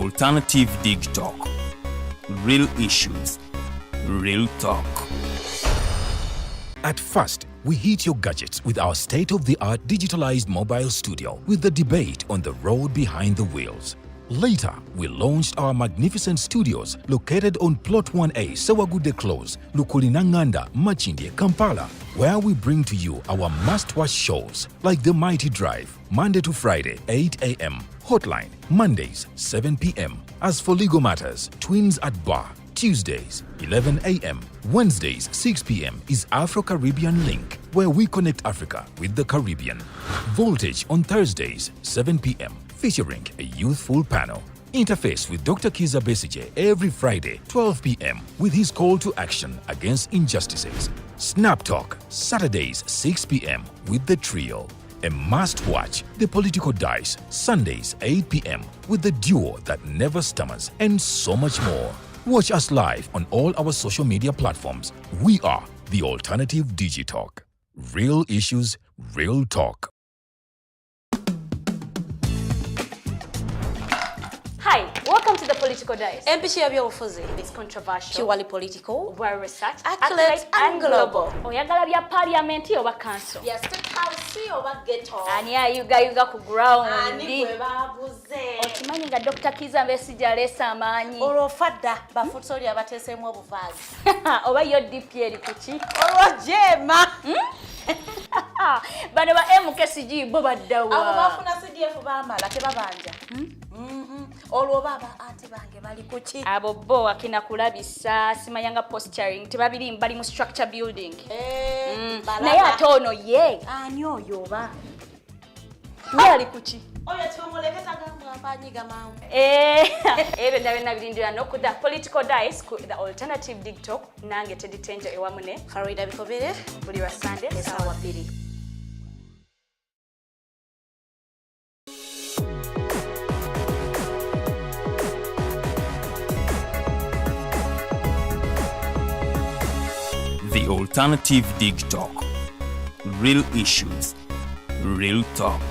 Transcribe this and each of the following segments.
Alternative Dig Talk. Real issues, real talk. At first, we hit your gadgets with our state-of-the-art digitalized mobile studio with the debate on the road behind the wheels. Later, we launched our magnificent studios located on Plot 1A, Sawagude Close, Lukulinanganda, Machindye, Kampala, where we bring to you our must-watch shows like The Mighty Drive, Monday to Friday, 8 a.m., Hotline, Mondays, 7 p.m. As for legal matters, Twins at Bar, Tuesdays, 11 a.m. Wednesdays, 6 p.m. is Afro-Caribbean Link, where we connect Africa with the Caribbean. Voltage on Thursdays, 7 p.m., featuring a youthful panel. Interface with Dr. Kiza Besije every Friday, 12 p.m. with his call to action against injustices. Snap Talk, Saturdays, 6 p.m. with the trio. A must-watch, The Political Dice, Sundays, 8 p.m. with the duo that never stammers, and so much more. Watch us live on all our social media platforms. We are the Alternative Digitalk. Real issues, real talk. Hi, welcome to The Political Dice. It's controversial, purely political, well researched, accurate and global. Oyagala bya parliament oba council. Yes, state house oba ghetto. Ani ayuga ku ground. Ani gwe babuze. Okimanyi nga Dr. Kiza Besije alesa amaanyi. Olwofadda bafutoli abateesemu obuvaazi. Oba yo DP eri kuki? Olwojema. Bano ba MKCG bo baddawa. Abo bafuna CDF baamala tebabanja. Olwo baba ate bange bali kuki? Abo bo akina kulabisa simanyanga posturing tebabiri bali mu structure building. Naye ate ono ye. Ani oyo oba? Ye ali kuki? Oyo tumuleketa gamba apanyiga mawe. Ebe ndabena birindira no ku The Political Dice ku The Alternative Dig Talk nange teditenja ewamune Farida Bikobere buli wa Sunday sawa 2. The Alternative Dig Talk. Real issues, real talk.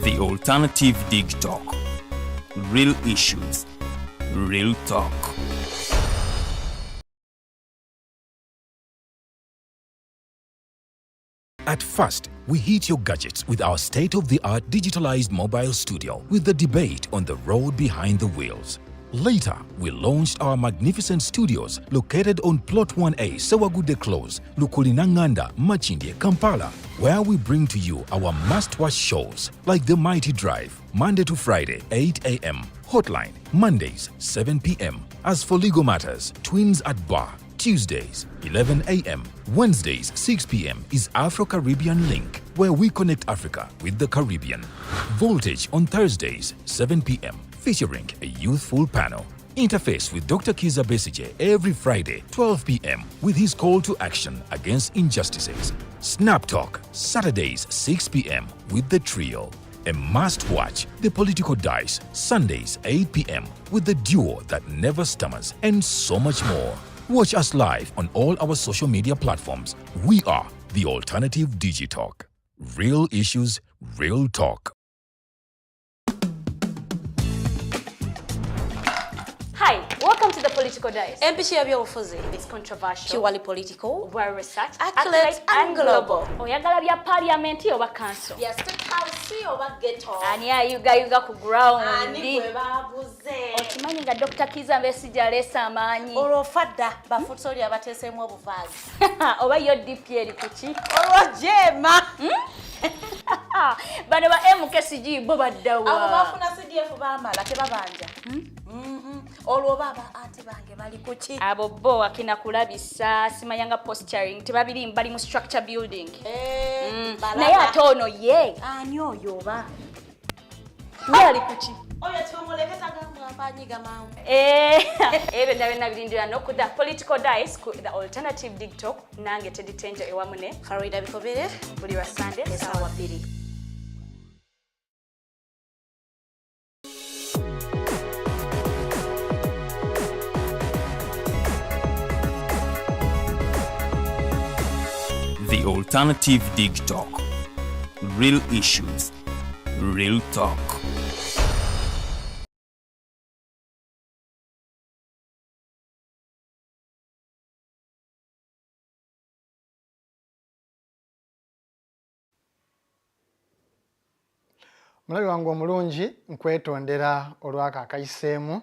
The Alternative Dig Talk. Real issues, real talk. At first, we hit your gadgets with our state-of-the-art digitalized mobile studio with the debate on the road behind the wheels. Later, we launched our magnificent studios located on Plot 1A, Sawagude Close, Lukulinanganda, Machindye, Kampala, where we bring to you our must-watch shows like The Mighty Drive, Monday to Friday, 8 a.m., Hotline, Mondays, 7 p.m. As for legal matters, Twins at Bar, Tuesdays, 11 a.m. Wednesdays, 6 p.m. is Afro-Caribbean Link, where we connect Africa with the Caribbean. Voltage on Thursdays, 7 p.m. featuring a youthful panel. Interface with Dr. Kiza Besije every Friday, 12 p.m. with his call to action against injustices. Snap Talk, Saturdays, 6 p.m. with the trio. A must-watch, The Political Dice, Sundays, 8 p.m. with the duo that never stammers, and so much more. Watch us live on all our social media platforms. We are the Alternative Digitalk. Real issues, real talk. Hi, welcome to The Political Dice. It's controversial, purely political, well researched, accurate and global. Oyagala bya parliament oba council. Yes, state house oba ghetto. Ani ayuga ku ground. Ani gwe babuze. Okimanyi nga Dr. Kiza Besije alesa amaanyi. Olwofadda bafutoli abateesemu obuvaazi. Oba yo DP eri kuki? Olwojema. Bano ba MKCG bo baddawa. Abo bafuna CDF baamala tebabanja. olwo baba ate bange bali kuki abo bo akina kulabisa simanyanga posturing tebabiri bali mu structure building naye ate ono ye ani oyo oba yali kuki oyo tumuleke tagambwa mpanyiga mawu ebyo ndabena birindira nokuda political dice ku the alternative TikTok nange teditenja ewamune Farida Bikobere buli wa Sunday sawa 2. The Alternative Dig Talk. Real issues, real talk. Mulabi wangu omulungi nkwetondera olwaka akayiseemu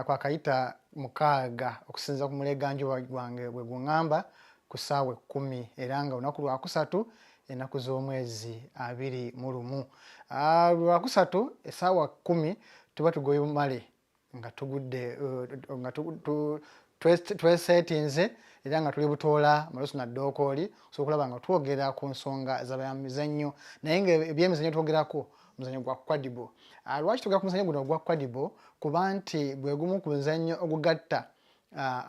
kwa kayita mukaaga okusinza ku muleganju wange bwe gungamba ku ssaawa 10 era nga olunaku lwakusatu ennaku z'omwezi 21. Lwakusatu essaawa 10 tuba tugoye male nga tugudde nga twesetinze era nga tuli butoola malusu na ddokooli so okulaba nga twogera ku nsonga z'abyamizannyo naye nga ebyemizannyo twogerako muzannyo gwa kwadibo. Lwaki tugera ku muzannyo guno gwa kwadibo? Kuba nti bwe gumu ku muzannyo ogugatta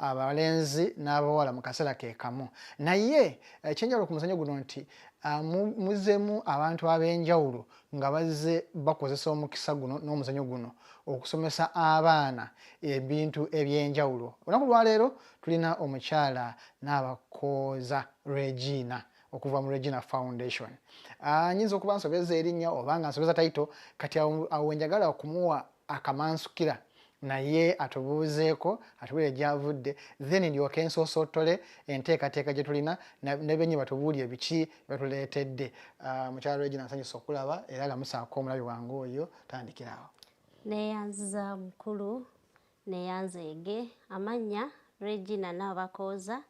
abalenzi n'abawala mu kaseera ke kamu. Naye ekyenjawulo ku muzannyo guno nti muzzemu abantu ab'enjawulo nga bazze bakozesa omukisa guno n'omuzannyo guno okusomesa abaana ebintu eby'enjawulo. Olunaku lwaleero tulina omukyala Nabakooza Regina okuva mu Regina Foundation. Nyinza okuba nsobeza erinnya oba nga nsobeza taito kati awo njagala okumuwa akamansukira naye atubuuzeeko atubuulire gy'avudde then ndyoke nsosootole enteekateeka gye tulina ne benye batubuulire biki batuleetedde. Mukyala Regina nsanyusa okulaba era lamusaako omulabi wange oyo tandikirawo. Neyanziza mukulu neyanzeege amannya Regina Nabakooza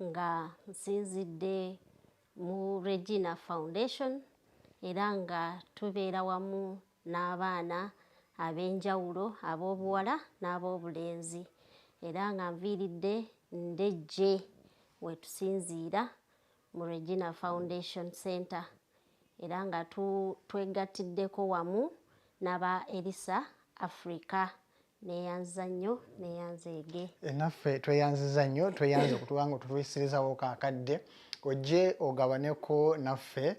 nga nsinzidde mu Regina Foundation era nga tubeera wamu n'abaana ab'enjawulo ab'obuwala n'ab'obulenzi era nga nviiridde ndejje wetusinziira mu Regina Foundation Center era nga twegattiddeko wamu n'aba Elisa Africa. Neyanziza nnyo neyanzeege. Naffe tweyanziza nnyo tweyanze okutubanga otutuwisirizawo kaakadde ojje ogabaneko naffe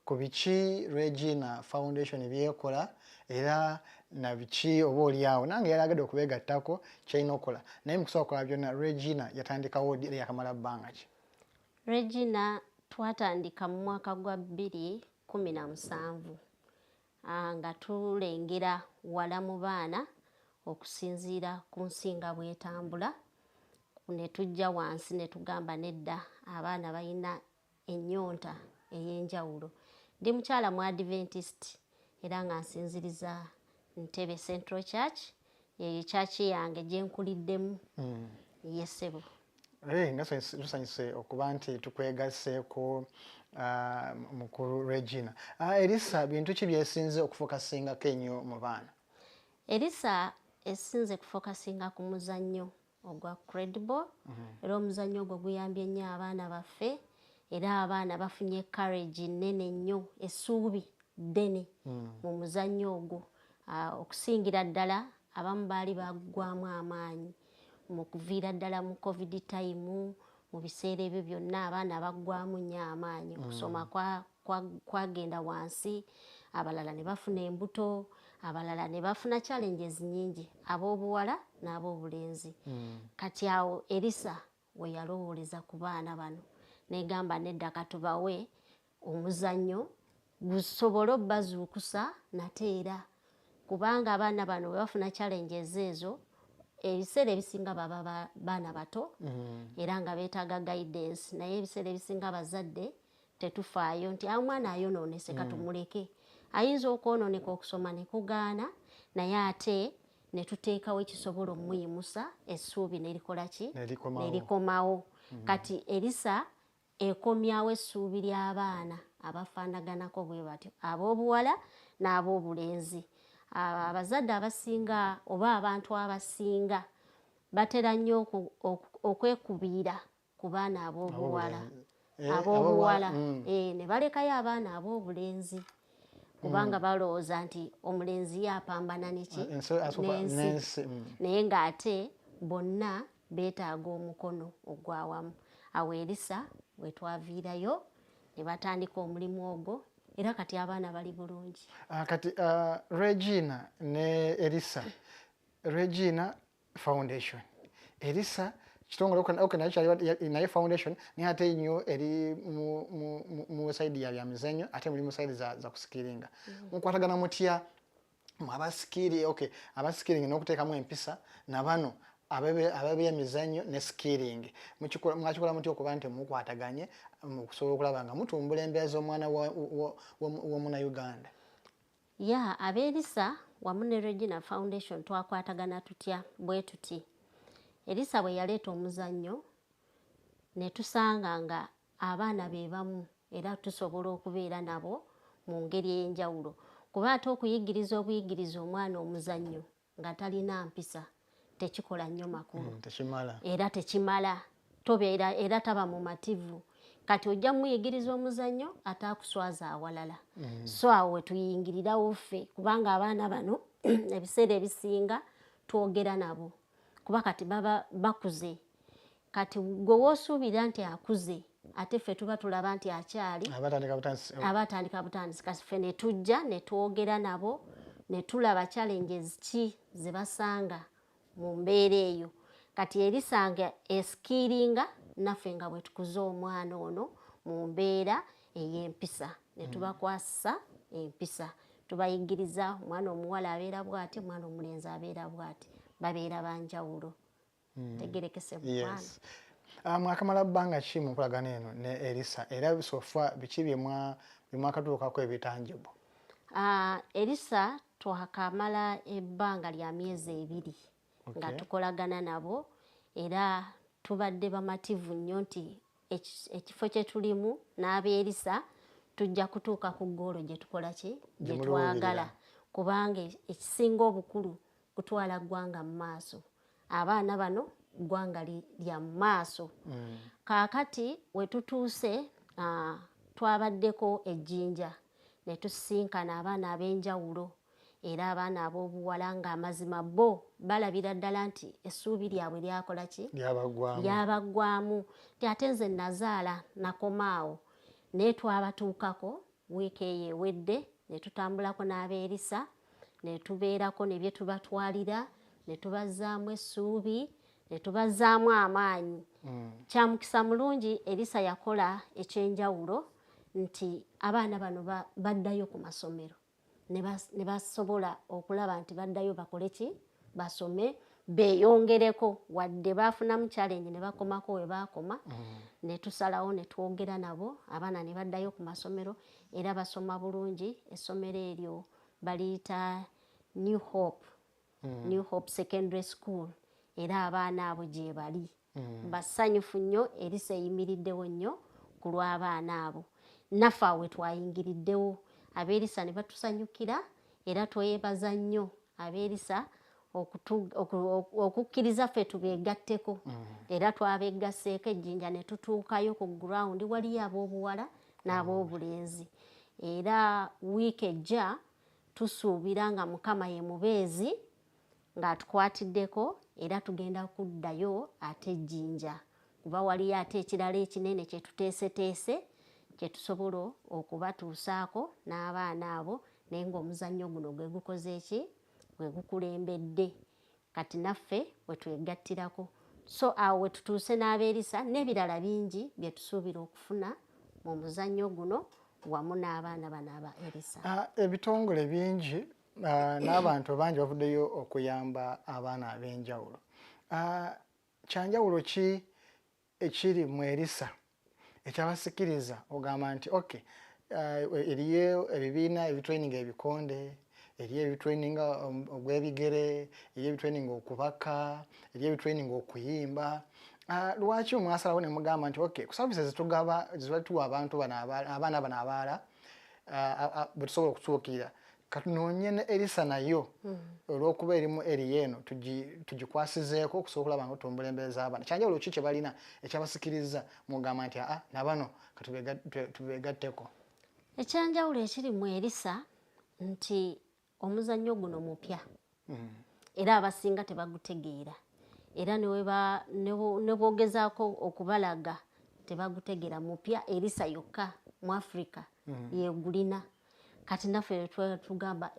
ku biki Regina Foundation byekola era na biki oba oliawo nange yalagadde okubeegattako kyalina okukola naye mukusooka kola byonna Regina yatandikawo ddi era yakamala bbanga ki? Regina twatandika mu mwaka gwa 2017 nga tulengera wala mu baana okusinziira ku nsinga bwetambula ne tujja wansi ne tugamba nedda abaana balina ennyonta ey'enjawulo. Ndi mukyala mu Adventist era nga nsinziriza Ntebe Central Church ye church yange gye nkuliddemu yesebo. Nga tusanyuse okuba nti tukwegaseeko mukulu Regina. Elisa bintu ki byesinze okufokasingako ennyo mu baana? Elisa esinze kufokasinga ku muzannyo ogwa credible era omuzannyo ogwo guyambye nnyo abaana baffe era abaana bafunye courage nnene nnyo essuubi ddene mu muzannyo ogwo okusingira ddala abamu baali baggwamu amaanyi mu kuviira ddala mu covid time mu biseera ebyo byonna abaana baggwamu nnyo amaanyi okusoma kwagenda wansi abalala ne bafuna embuto abalala ne bafuna challenges nyingi ab'obuwala n'ab'obulenzi. Kati awo Elisa we yalowooleza ku baana bano negamba nedda katubawe omuzannyo gusobole obbazuukusa nate era kubanga abaana bano bwe bafuna challenges ezo ebiseera ebisinga baba baana bato era nga beetaaga guidance naye ebiseera ebisinga abazadde tetufaayo nti omwana ayonoonese katumuleke ayinza okwonooneka okusoma ne kugaana naye ate ne tuteekawo ekisobola omuyimusa essuubi nerikola ki nerikomawo. Kati Elisa ekomyawo essuubi ly'abaana abafaanaganako bwe batyo ab'obuwala n'ab'obulenzi. Abazadde abasinga oba abantu abasinga batera nnyo okwekubira ku baana ab'obuwala ne balekayo abaana ab'obulenzi kubanga balowooza nti omulenzi yapambana n'ensi naye ng'ate bonna beetaaga omukono ogwawamu. Awo Elisa we twaviirayo ne batandika omulimu ogwo era kati abaana bali bulungi. Kati Regina ne Elisa, Regina Foundation, Elisa kitongole naye foundation naye ate nnyo eri mu side ya muzannyo ate muli mu side za kusikiringa. Mukwatagana mutya mu abasikiri n'okuteekamu empisa na bano ab'emizannyo ne skilling mwakikola mutya okuba nti mukwataganye okusobola okulaba nga mutumbula embeera z'omwana w'omunnauganda? Ab'Elisa wamu ne Regina Foundation twakwatagana tutya bwe tuti. Elisa bwe yaleeta omuzannyo ne tusanga nga abaana be bamu era tusobola okubeera nabo mu ngeri ey'enjawulo kuba ate okuyigiriza obuyigiriza omwana omuzannyo nga talina mpisa tekikola nnyo makulu era tekimala tobeera era taba mumativu. Kati ojja muyigiriza omuzannyo ate akuswaza awalala. So awo we tuyingirirawo ffe kubanga abaana bano ebiseera ebisinga twogera nabo kuba kati baba bakuze. Kati gwe woosuubira nti akuze ate ffe tuba tulaba nti akyali abatandika butandisi. Kati ffe ne tujja ne twogera nabo ne tulaba challenges ki ze basanga mu mbeera eyo. Kati Elisanga eskiringa naffe nga bwe tukuze omwana ono mu mbeera ey'empisa ne tubakwasa empisa tubayigiriza omwana omuwala abeera bw'ati omwana omulenzi abeera bw'ati babeera banjawulo. Tegerekese mwana. Mwakamala bbanga ki mu nkolagana eno ne Elisa era sofa biki bye mwakatuukako ebitangible? Elisa twakamala ebbanga lya myezi 2 nga tukolagana nabo era tubadde bamativu nnyo nti ekifo kye tulimu n'ab'Elisa tujja kutuuka ku ggoolo gye tukola ki gye twagala kubanga ekisinga obukulu kutwala ggwanga mu maaso. Abaana bano ggwanga lya mu maaso. Kaakati we tutuuse twabaddeko ejjinja ne tusisinkana abaana ab'enjawulo era abaana ab'obuwala ng'amazima bo balabira ddala nti essuubi lyabwe lyakola ki lyabaggwamu. Ti ate nze nazaala nakomaawo naye twabatuukako wiiki eyo ewedde ne tutambulako n'ab'Elisa ne tubeerako ne bye tubatwalira ne tubazzaamu essuubi ne tubazzaamu amaanyi. Kya mukisa mulungi Elisa yakola ekyenjawulo nti abaana bano baddayo ku masomero ne basobola okulaba nti baddayo bakole ki basome beeyongereko wadde baafunamu challenge ne bakomako we baakoma. Ne tusalawo ne twogera nabo abaana ne baddayo ku masomero era basoma bulungi. Essomero eryo baliyita New Hope Secondary School era abaana abo gye bali. Basanyufu nnyo. Elisa eyimiriddewo nnyo ku lw'abaana abo. Naffe awo we twayingiriddewo ab'Elisa ne batusanyukira era twebaza nnyo ab'Elisa okukkiriza ffe tubeegatteko era twabeegasseeko ejjinja ne tutuukayo ku ground waliyo ab'obuwala n'ab'obulenzi era wiiki ejja tusuubira nga Mukama ye mubeezi ng'atukwatiddeko era tugenda kuddayo ate ejjinja kuba waliyo ate ekirala ekinene kye tuteeseteese kye tusobola okubatuusaako n'abaana abo naye ng'omuzannyo guno gwe gukoze eki gwe gukulembedde kati naffe we twegattirako. So awo we tutuuse n'ab'Elisa n'ebirala bingi bye tusuubira okufuna mu muzannyo guno wamu n'abaana bano aba Elisa. Ebitongole bingi n'abantu bangi bavuddeyo okuyamba abaana ab'enjawulo. Kyanjawulo ki ekiri mu Elisa ekyabasikiriza ogamba nti eriyo ebibiina ebitraining ebikonde, eriyo ebitraining ogw'ebigere, eriyo ebitraining okubaka, eriyo ebitraining okuyimba. Lwaki mwasalawo ne mugamba nti ku services tuwa abantu bano abaana bano abaala bwe tusobola okutuukirira katunoonye ne Elisa nayo olw'okuba erimu eri eno tugikwasizeeko okusobola okulaba nga tutumbula embeera z'abaana kyanjawulo ki kye balina ekyabasikiriza mugamba nti nabano katubegatteko. Ekyanjawulo ekiri mu Elisa nti omuzannyo guno mupya era abasinga tebagutegeera era ne bwogezaako okubalaga tebagutegeera mupya. Elisa yokka mu Africa yegulina kati naffe tugamba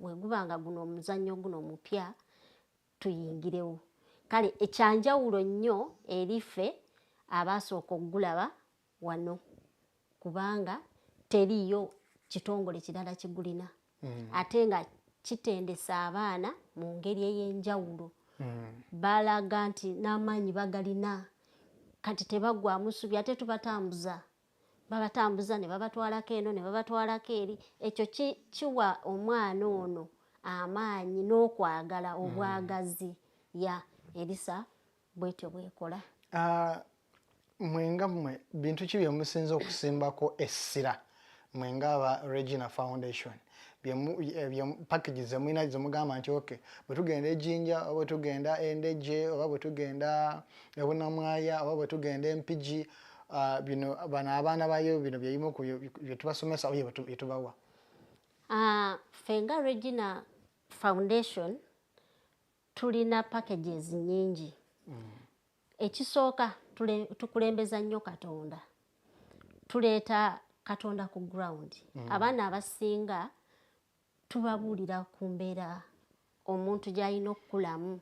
bwegubanga guno omuzannyo guno mupya tuyingirewo. Kale ekyanjawulo nnyo erife abaasooka okugulaba wano kubanga teriyo kitongole kirala kigulina ate nga kitendesa abaana mu ngeri ey'enjawulo. Balaga nti n'amaanyi bagalina kati tebagwamu ssubi ate tubatambuza babatambuza ne babatwalako eno ne babatwalako eri. Ekyo kiwa omwana ono amaanyi n'okwagala obwagazi ya Elisa bwetyo bwekola. Mwenga mmwe bintu ki bye musinza okusimbako essira mwenga aba Regina Foundation packages zemulina zemugamba nti bwe tugenda ejjinja oba bwe tugenda endejje oba bwe tugenda ebunamwaya oba bwe tugenda empigi bano abaana bayo bino byebimu bye tubasomesa oba bye tubawa? Ffe nga Regina Foundation tulina packages nnyingi. Ekisooka tukulembeza nnyo Katonda, tuleeta Katonda ku ground. Abaana abasinga tubabuulira ku mbeera omuntu gy'alina okukulamu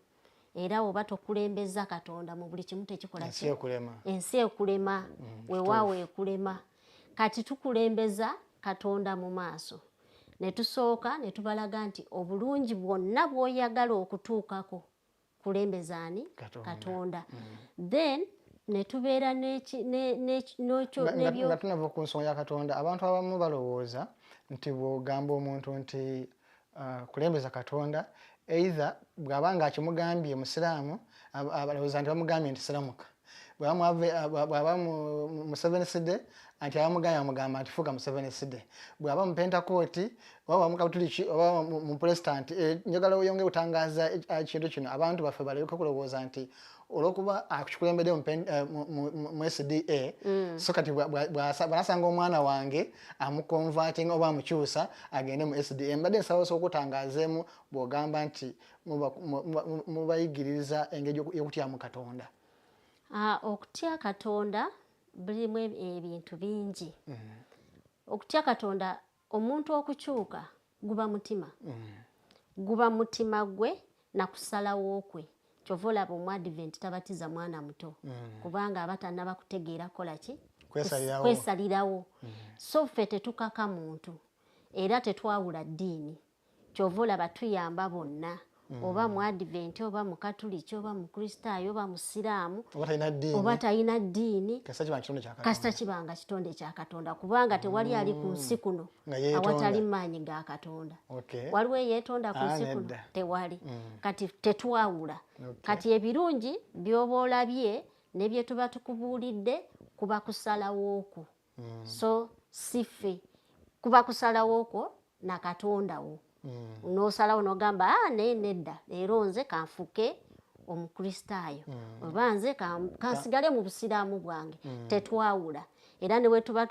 era oba tokulembeza Katonda mu buli kimu tekikola ensi ekulema weewaawo ekulema. Kati tukulembeza Katonda mu maaso ne tusooka ne tubalaga nti obulungi bwonna bw'oyagala okutuukako kulembeza ani? Katonda. Then ne tubeera nga tunava ku nsonga ya Katonda. Abantu abamu balowooza nti bw'ogamba omuntu nti kulembeza Katonda either bw'aba nga akimugambye musiraamu abalowooza nti bamugambye nti siramuka, bw'aba mu Seventh-day anti abamugamba nti fuuka mu Seventh-day, bw'aba mu Pentecost oba mu Katoliki oba mu Protestant. Njagala oyongere otangaaza ekintu kino abantu baffe baleke kulowooza nti olwokuba akikulembedde mu SDA so kati bw'asanga omwana wange amukonvatinga oba amukyusa agende mu SDA. Mbadde nsaba okutangaazeemu bw'ogamba nti mubayigiriza engeri y'okutyamu Katonda. Okutya Katonda bulimu ebintu bingi. Okutya Katonda omuntu okukyuka guba mutima gwe na kusalawo kwe. Kyova olaba Omuadvent tabatiza mwana muto kubanga aba tannaba kutegeera kola ki? Kwesalirawo. So ffe tetukaka muntu era tetwawula ddiini. Kyova olaba tuyamba bonna oba Muadvent oba Mukatuliki oba Mukristaayo oba Musiraamu oba talina ddiini kasita kibanga kitonde kya Katonda kubanga tewali ali ku nsi kuno awatali maanyi ga Katonda. Waliwo eyeetonda ku nsi kuno? Tewali. Kati tetwawula. Kati ebirungi by'oba olabye ne bye tuba tukubuulidde kuba kusalawo okwo. So si ffe kuba kusalawo okwo na Katondawo. N'osalawo n'ogamba naye nedda leero nze kanfuke Omukristaayo oba nze kansigale mu busiraamu bwange. Tetwawula. Era ne bwe tuba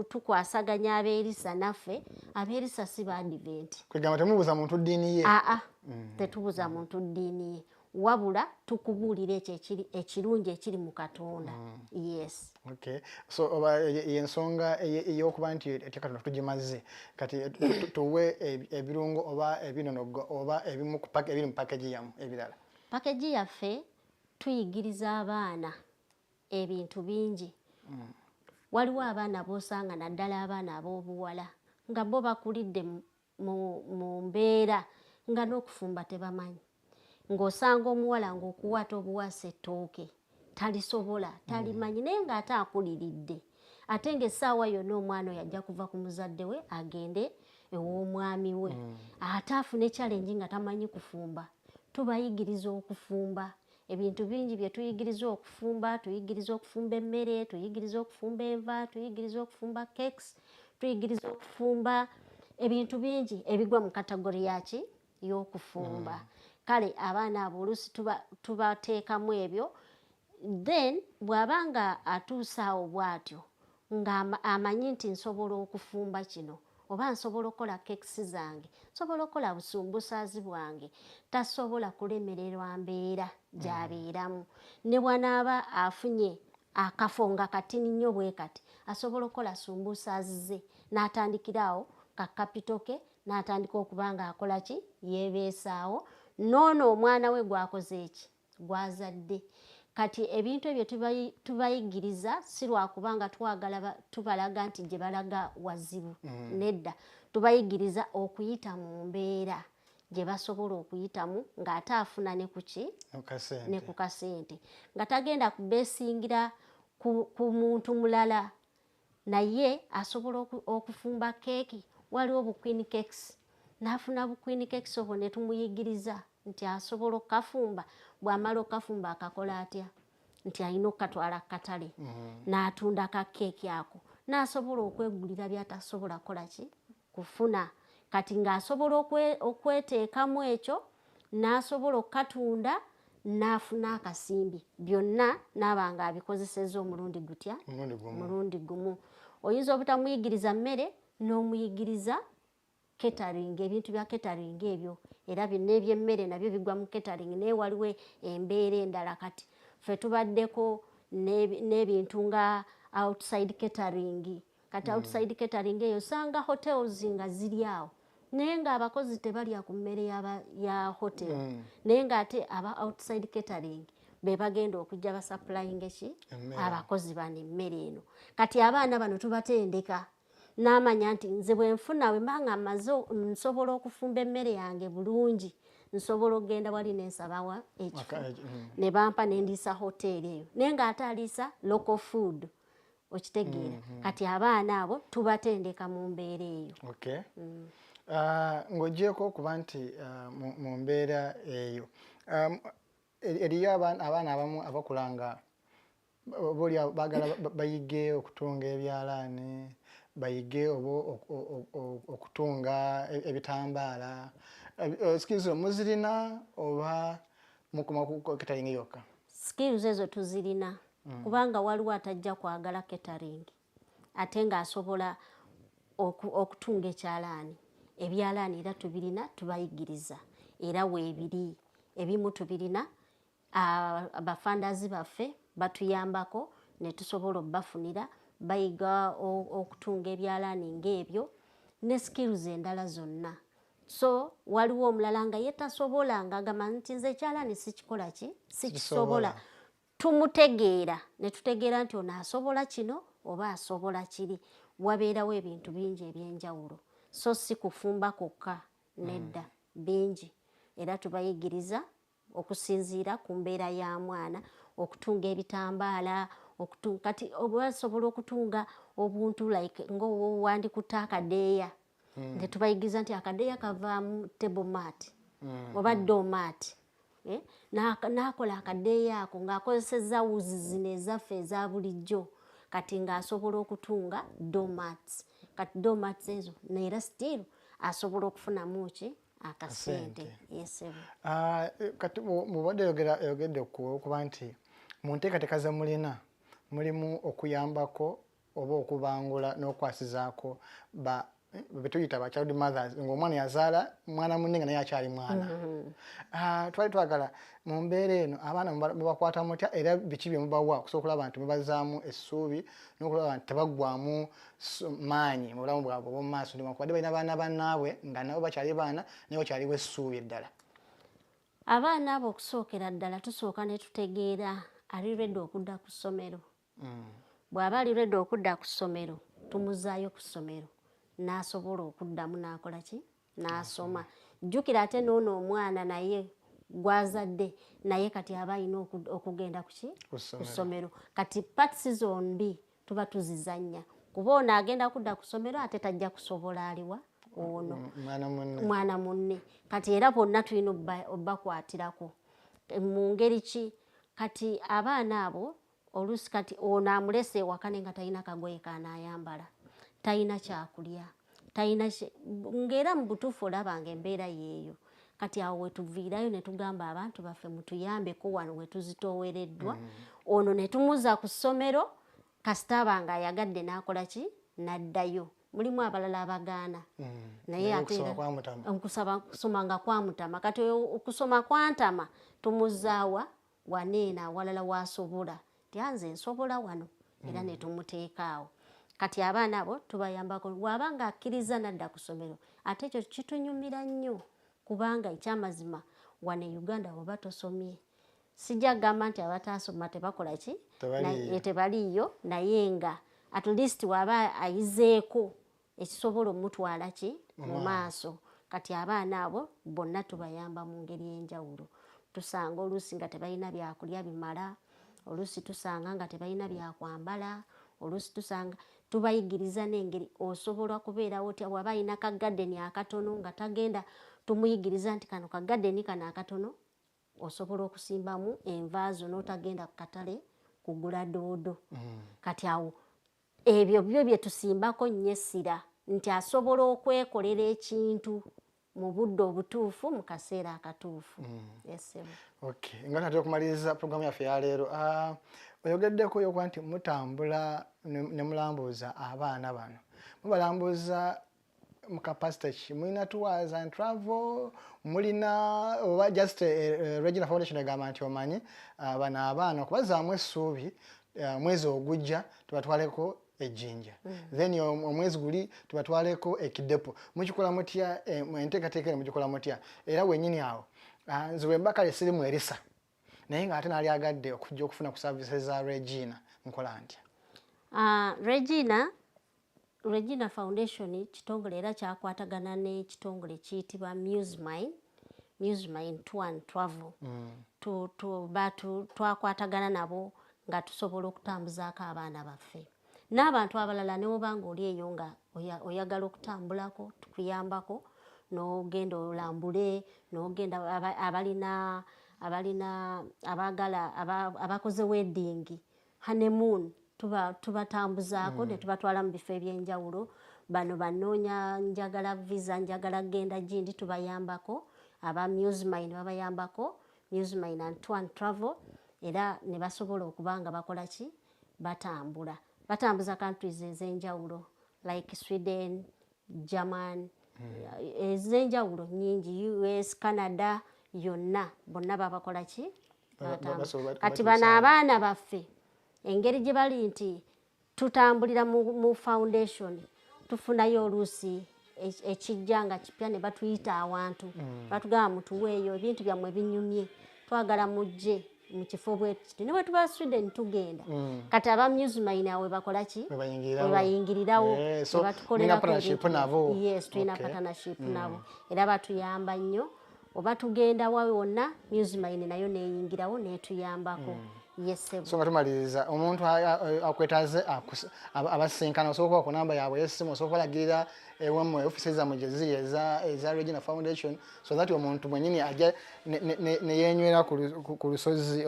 tukwasaganya ab'Elisa naffe ab'Elisa si Baadventi. Kwegamba temubuuza muntu ddiini ye? Tetubuuza muntu ddiini ye wabula tukubuulira ekyo ekirungi ekiri mu Katonda. Yes. So y'ensonga ey'okuba nti etya Katonda tugimaze kati tuwe ebirungo oba ebinonogo oba ebimu ebiri mu package yamu ebirala. Package yaffe tuyigiriza abaana ebintu bingi. Waliwo abaana b'osanga naddala abaana ab'obuwala nga bo bakulidde mu mbeera nga n'okufumba tebamanyi. Ng'osanga omuwala ng'okuwata obuwasa ettooke talisobola talimanyi naye ng'ate akuliridde. Ate ng'essaawa yonna omwana oyo ajja kuva ku muzadde we agende ew'omwami we ate afune challenge nga tamanyi kufumba. Tubayigiriza okufumba. Ebintu bingi bye tuyigiriza okufumba emmere, tuyigiriza okufumba enva, tuyigiriza okufumba cakes, tuyigiriza okufumba ebintu bingi ebigwa mu kategori yaki y'okufumba. Kale abaana abo oluusi tubateekamu ebyo, then bw'abanga atuusaawo bw'atyo nga amanyi nti nsobola okufumba kino oba nsobola okukola kekisi zange, nsobola okukola busumbusaazi bwange, tasobola kulemererwa mbeera gy'abeeramu. Ne bw'anaaba afunye akafo nga katini nnyo bwe kati, asobola okukola sumbusaazi ze n'atandikirawo ka kapito ke n'atandika okuba nga akola ki, yeebeesaawo. N'ono omwana we gwakoze eki, gwazadde. Kati ebintu ebyo tubayigiriza si lwakubanga twagala tubalaga nti gye balaga wazibu, nedda, tubayigiriza okuyita mu mbeera gye basobola okuyitamu ng'ate afuna ne kuki, ne ku kasente, nga tagenda kubeesingira ku muntu mulala, naye asobola okufumba keeki. Waliwo bu queen cakes, n'afuna bu queen cakes obwo ne tumuyigiriza nti asobola okukafumba. Bw'amala okukafumba akakola atya, nti alina okukatwala katale n'atunda ka keeki ako, n'asobola okwegulira by'atasobola kukola ki, kufuna. Kati ng'asobola okweteekamu ekyo, n'asobola okukatunda n'afuna akasimbi. Byonna n'aba nga abikozesezza omulundi gutya, omulundi gumu. Oyinza obutamuyigiriza mmere n'omuyigiriza catering, ebintu bya catering ebyo, era byonna eby'emmere nabyo bigwa mu catering. Naye waliwo embeera endala, kati ffe tubaddeko n'ebintu nga outside catering. Kati outside catering eyo osanga hotels nga ziri awo, naye ng'abakozi tebalya ku mmere ya hotel, naye ng'ate aba outside catering be bagenda okujja basaplayinga ki, abakozi bano emmere eno. Kati abaana bano tubatendeka n'amanya nti nze bwe nfuna, bwe mba nga mmaze nsobola okufumba emmere yange bulungi, nsobola okugenda wali n'ensabawa ekifo ne bampa n'endiisa hoteeri eyo, naye ng'ate aliisa local food, okitegeera. Kati abaana abo tubatendeka mu mbeera eyo. Ng'oggyeko okuba nti mu mbeera eyo eriyo abaana abamu abakula nga baagala bayige okutunga ebyalaani, bayige okutunga ebitambaala. Skills muzirina oba mukoma ku catering yokka? Skills ezo tuzirina, kubanga waliwo atajja kwagala catering ate ng'asobola okutunga ekyalaani. Ebyalaani era tubirina, tubayigiriza, era weebiri. Ebimu tubirina, abafandazi baffe batuyambako ne tusobola obbafunira, bayiga okutunga ebyalaani ng'ebyo ne skills endala zonna. So waliwo omulala nga ye tasobola, ng'agamba nti nze ekyalaani sikikola ki, sikisobola. Tumutegeera ne tutegeera nti ono asobola kino oba asobola kiri. Wabeerawo ebintu bingi eby'enjawulo, so si kufumba kwokka, nedda, bingi. Era tubayigiriza okusinziira ku mbeera ya mwana, okutunga ebitambaala, kati obasobola okutunga obuntu like ng'owandikuta akadeeya, nti tubayigiriza nti akadeeya kavaamu table mat oba domat, n'akola akadeeya ako ng'akozesezza wuzi zino ezaffe eza bulijjo, kati ng'asobola okutunga domats. Kati domats ezo neera still asobola okufunamu ki, akasente. Kati mubadde yogedde okuba nti mu nteekateeka ze mulina mulimu okuyambako oba okubangula n'okwasizaako betuyita ba child mothers, ng'omwana yazaala mwana munne nga naye akyali mwana. Twali twagala mu mbeera eno abaana mubakwata mutya, era biki bye mubawa okusobola okulaba nti mubazaamu essuubi n'okulaba nti tebaggwaamu maanyi mu bulamu bwabwe obw'omu maaso, newankubadde balina baana bannaabwe nga nabo bakyali baana naye bakyaliwo essuubi eddala. Abaana abo okusookera ddala tusooka ne tutegeera ali ready okudda ku ssomero. Bw'aba ali ready okudda ku ssomero, tumuzaayo ku ssomero n'asobola okuddamu n'akola ki, n'asoma. Jjukira ate n'ono omwana naye gwazadde naye kati aba alina okugenda ku ssomero. Kati parts zombi tuba tuzizannya, kuba ono agenda kudda ku ssomero ate tajja kusobola aliwa ono mwana munne. Kati era bonna tulina obbakwatirako mu ngeri ki, kati abaana abo oluusi kati ono amulese ewaka nga talina kagoye kanaayambala, talina kyakulya, talina ng'era mu butuufu olabanga embeera yeeyo. Kati awo wetuviirayo ne tugamba abantu baffe mutuyambeko wano we tuzitoowereddwa. Ono ne tumuza ku ssomero kasita abanga ayagadde n'akola ki n'addayo. Mulimu abalala abagaana naye ate okusoma nga kwamutama. Kati okusoma kwantama tumuzaawa waneena awalala waasobola tyanze nsobola wano era ne tumuteeka awo. Kati abaana abo tubayambako bw'abanga akkiriza nadda ku ssomero. Ate ekyo kitunyumira nnyo kubanga ekyamazima wano e Uganda bw'oba tosomye sijja kugamba nti abataasoma tebakola ki tebaliiyo naye nga at least waba ayizeeko ekisobola omutwala ki mu maaso. Kati abaana abo bonna tubayamba mu ngeri enjawulo. Tusanga oluusi nga tebalina byakulya bimala, oluusi tusanga nga tebalina byakwambala, oluusi tusanga tubayigiriza n'engeri osobola kubeerawo otya waba alina kagadeni akatono nga tagenda tumuyigiriza nti kano kagadeni kano akatono osobola okusimbamu enva zo n'otagenda ku katale kugula doodo. Kati awo ebyo byo bye tusimbako nnyo essira nti asobola okwekolera ekintu mu budde obutuufu mu kaseera akatuufu. Okay, nga natera okumaliriza programu yaffe ya leero. Oyogeddeko yokuba nti mutambula ne mulambuuza abaana bano. Mubalambuuza mu capacity ki? Mulina tours and travel? Mulina oba just Regina Foundation egamba nti omanyi bano abaana okubazaamu essuubi mwezi ogujja tubatwaleko ejjinja. Then omwezi guli tubatwaleko ekidepo. Mukikola mutya enteekateeka mugikola mutya? Era wennyini awo nze bwe mba kale sirimu erisa naye nga ate naali agadde okujja okufuna ku services za Regina nkola ntya? Regina Foundation kitongole era kyakwatagana n'ekitongole kiyitibwa Muzannyo Tour and Travel. Twakwatagana nabo nga tusobola okutambuzaako abaana baffe. N'abantu abalala ne bw'obanga oli eyo nga oyagala okutambulako tukuyambako n'ogenda olambule n'ogenda abalina abagala abakoze wedding honeymoon tubatambuzaako ne tubatwala mu bifo ebyenjawulo. Bano banoonya njagala visa njagala genda gindi tubayambako. Aba Muzannyo babayambako Muzannyo and Tour and Travel era ne basobola okuba nga bakola ki batambula. Batambuza countries ez'enjawulo like Sweden, German, ez'enjawulo nyingi, US, Canada, yonna bonna babakola ki batambula. Kati bano abaana baffe engeri gye bali nti tutambulira mu foundation tufunayo oluusi ekijja nga kipya ne batuyita awantu batugamba mutuweeyo ebintu byammwe binyumye twagala mujje mu kifo bwe kiti ne bwe tuba Sweden tugenda. Kati aba Muzannyo awe bakola ki bayingirirawo batukolera partnership nabo. Yes, tulina partnership nabo era batuyamba nnyo. Oba tugenda wawe wonna Muzannyo nayo neeyingirawo netuyambako. So nga tumaliriza omuntu akwetaaze abasinkana osobola ku namba yaabwe y'essimu osobola kulagirira ewammwe offices zammwe gye ziri eza Regina Foundation so that omuntu mwennyini ajja ne yeenywera ku lusozi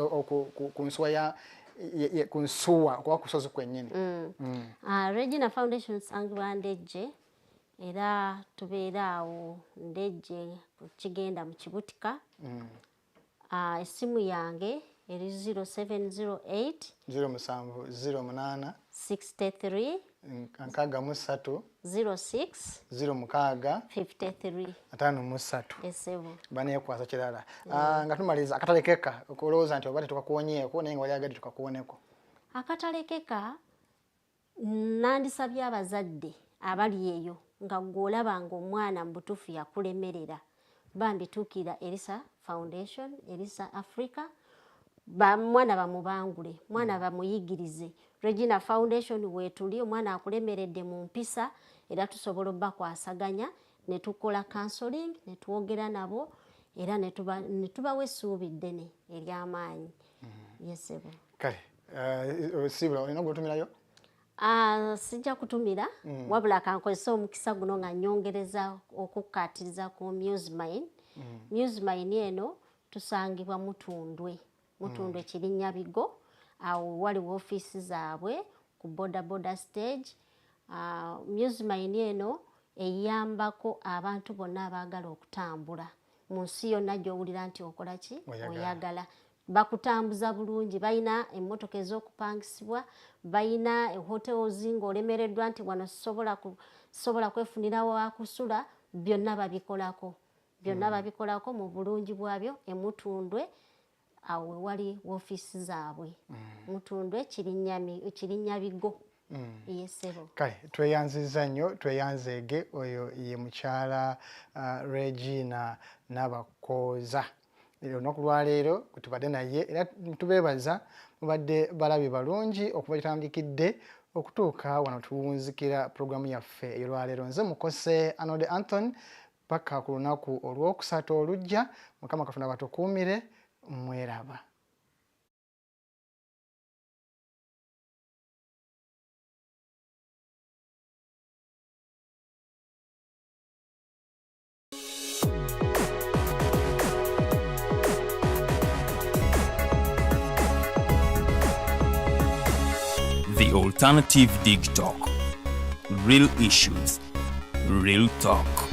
ku nsuwa kuba ku lusozi kwennyini. Regina Foundation sangibwa Ndejje era tubeera awo Ndejje kigenda mu Kibutika. Essimu yange eri 0708 0708 63 63 06 06 53 53 baneekwasa kirala. Nga tumaliriza akatale keka okulowooza nti oba tukakuwonyeeko naye nga wali agadde tukakuwoneko. Akatale keka nandisabye abazadde abali eyo nga gw'olaba ng'omwana mu butuufu yakulemerera bambi tuukira Elisa Foundation, Elisa Africa, mwana bamubangule, mwana bamuyigirize. Regina Foundation weetuli omwana akulemeredde mu mpisa era tusobola obbakwasaganya ne tukola counseling ne twogera nabo era ne tubawa essuubi ddene ery'amaanyi. Yesebo. Kale, sibula olina gwotumirayo? Sijja kutumira wabula kankozesa omukisa guno nga nyongereza okukkaatiriza ku Muzannyo. Muzannyo eno tusangibwa Mutundwe Kirinnya Bigo awo waliwo ofiisi zaabwe ku boda stage. Muzannyo eno eyambako abantu bonna abaagala okutambula mu nsi yonna gy'owulira nti okola ki oyagala bakutambuza bulungi balina emmotoka ez'okupangisibwa balina hotels ng'olemereddwa nti wano sobola kwefunira wakusula byonna babikolako mu bulungi bwabyo emutundwe awo wali woofiisi zaabwe mutundwe kirinnya bigo yesebo kale tweyanziza nnyo tweyanzeege oyo ye mukyala Regina Nabakooza olunaku lwaleero tubadde naye era tubeebaza mubadde balabi balungi okuva gitandikidde okutuuka wano tuwunzikira puroguramu yaffe ey'olwaleero nze mukose Anode Anthony paka ku lunaku olwokusatu olujja Mukama Katonda batukuumire mweraba. The Alternative Dig Talk. Real issues, real talk.